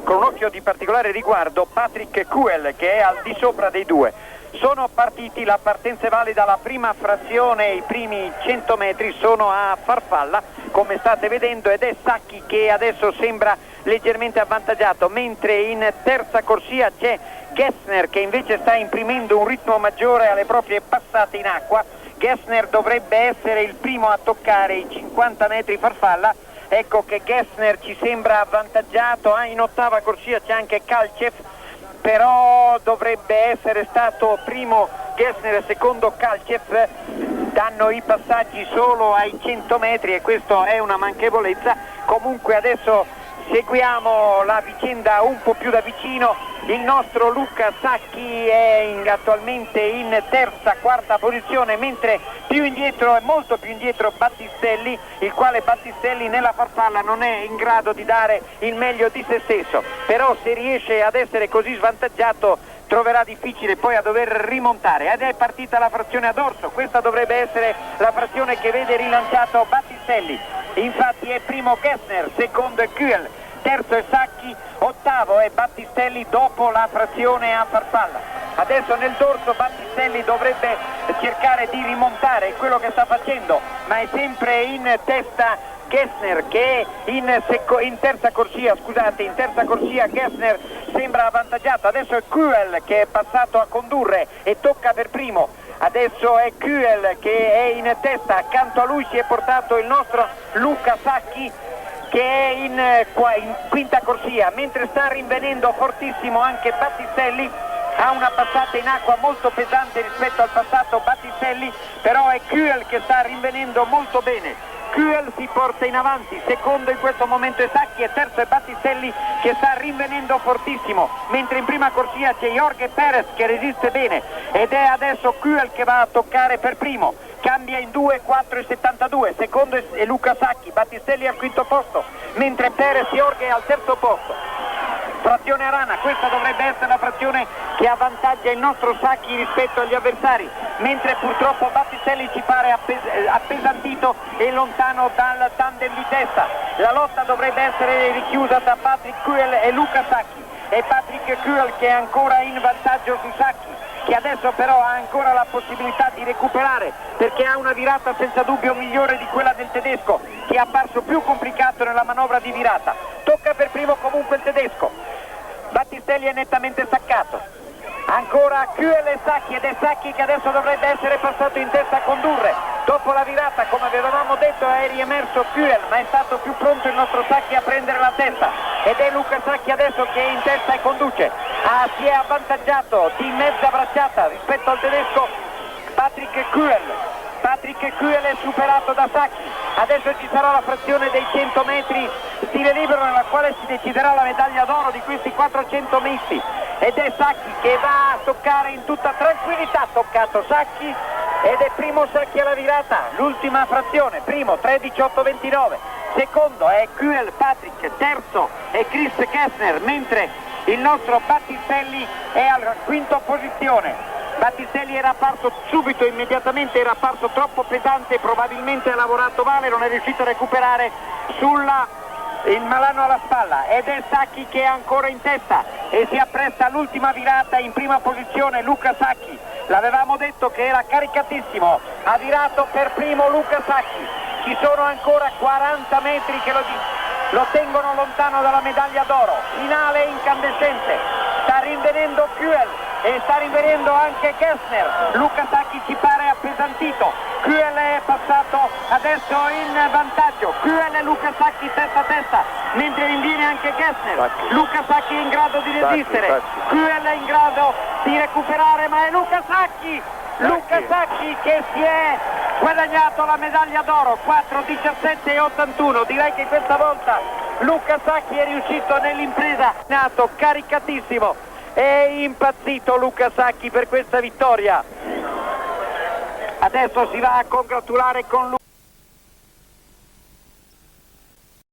con un occhio di particolare riguardo Patrick Kuel, che è al di sopra dei due. Sono partiti, la partenza è valida, la prima frazione, i primi 100 metri sono a farfalla, come state vedendo, ed è Sacchi che adesso sembra leggermente avvantaggiato, mentre in terza corsia c'è Gessner che invece sta imprimendo un ritmo maggiore alle proprie passate in acqua. Gessner dovrebbe essere il primo a toccare i 50 metri farfalla. Ecco che Gessner ci sembra avvantaggiato, in ottava corsia c'è anche Kalchev, però dovrebbe essere stato primo Gessner e secondo Kalchev. Danno i passaggi solo ai 100 metri e questo è una manchevolezza. Comunque adesso seguiamo la vicenda un po' più da vicino. Il nostro Luca Sacchi è attualmente in terza, quarta posizione, mentre più indietro, molto più indietro, Battistelli, il quale Battistelli nella farfalla non è in grado di dare il meglio di se stesso, però se riesce ad essere così svantaggiato troverà difficile poi a dover rimontare. Ed è partita la frazione a dorso, questa dovrebbe essere la frazione che vede rilanciato Battistelli. Infatti è primo Gessner, secondo è Kuel, terzo è Sacchi, ottavo è Battistelli dopo la frazione a farfalla. Adesso nel dorso Battistelli dovrebbe cercare di rimontare, è quello che sta facendo, ma è sempre in testa Gessner che è in terza corsia, Gessner sembra avvantaggiato. Adesso è Kuel che è passato a condurre e tocca per primo. Adesso è Kuel che è in testa, accanto a lui si è portato il nostro Luca Sacchi che è in quinta corsia, mentre sta rinvenendo fortissimo anche Battistelli. Ha una passata in acqua molto pesante rispetto al passato Battistelli, però è Kuel che sta rinvenendo molto bene. Kuel si porta in avanti, secondo in questo momento è Sacchi e terzo è Battistelli che sta rinvenendo fortissimo, mentre in prima corsia c'è Jorge Perez che resiste bene ed è adesso Kuel che va a toccare per primo. Cambia in 2, 4 e 72, secondo è Luca Sacchi, Battistelli al quinto posto, mentre Perez Jorge è al terzo posto. Frazione a rana, questa dovrebbe essere la frazione che avvantaggia il nostro Sacchi rispetto agli avversari, mentre purtroppo Battistelli ci pare appesantito e lontano dal tandem di testa. La lotta dovrebbe essere richiusa tra Patrick Kuel e Luca Sacchi, e Patrick Kuel che è ancora in vantaggio su Sacchi, che adesso però ha ancora la possibilità di recuperare perché ha una virata senza dubbio migliore di quella del tedesco, che è apparso più complicato nella manovra di virata. Tocca per primo comunque il tedesco. Battistelli è nettamente staccato, ancora Kuel e Sacchi, ed è Sacchi che adesso dovrebbe essere passato in testa a condurre. Dopo la virata, come avevamo detto, è riemerso Kuel, ma è stato più pronto il nostro Sacchi a prendere la testa, ed è Luca Sacchi adesso che è in testa e conduce. Si è avvantaggiato di mezza bracciata rispetto al tedesco Patrick Kuel. Patrick Kuel è superato da Sacchi. Adesso ci sarà la frazione dei 100 metri stile libero nella quale si deciderà la medaglia d'oro di questi 400 misti, ed è Sacchi che va a toccare in tutta tranquillità. Toccato Sacchi ed è primo Sacchi alla virata, l'ultima frazione, primo 3:18:29, secondo è Kuel Patrick, terzo è Chris Gessner, mentre il nostro Battistelli è alla quinta posizione. Battistelli era apparso subito, immediatamente era apparso troppo pesante, probabilmente ha lavorato male, non è riuscito a recuperare il Malano alla spalla, ed è Sacchi che è ancora in testa e si appresta all'ultima virata. In prima posizione Luca Sacchi, l'avevamo detto che era caricatissimo, ha virato per primo Luca Sacchi. Ci sono ancora 40 metri che lo tengono lontano dalla medaglia d'oro. Finale incandescente, sta rinvenendo Kuel e sta rinvenendo anche Gessner. Luca Sacchi ci pare appesantito, Kuel è passato adesso in vantaggio, Kuel e Luca Sacchi testa a testa, mentre rinviene anche Gessner. Luca Sacchi è in grado di resistere, Kuel è in grado di recuperare, ma è Luca Sacchi che si è guadagnato la medaglia d'oro, 4:17:81. Direi che questa volta Luca Sacchi è riuscito nell'impresa, nato caricatissimo, è impazzito Luca Sacchi per questa vittoria. Adesso si va a congratulare con lui.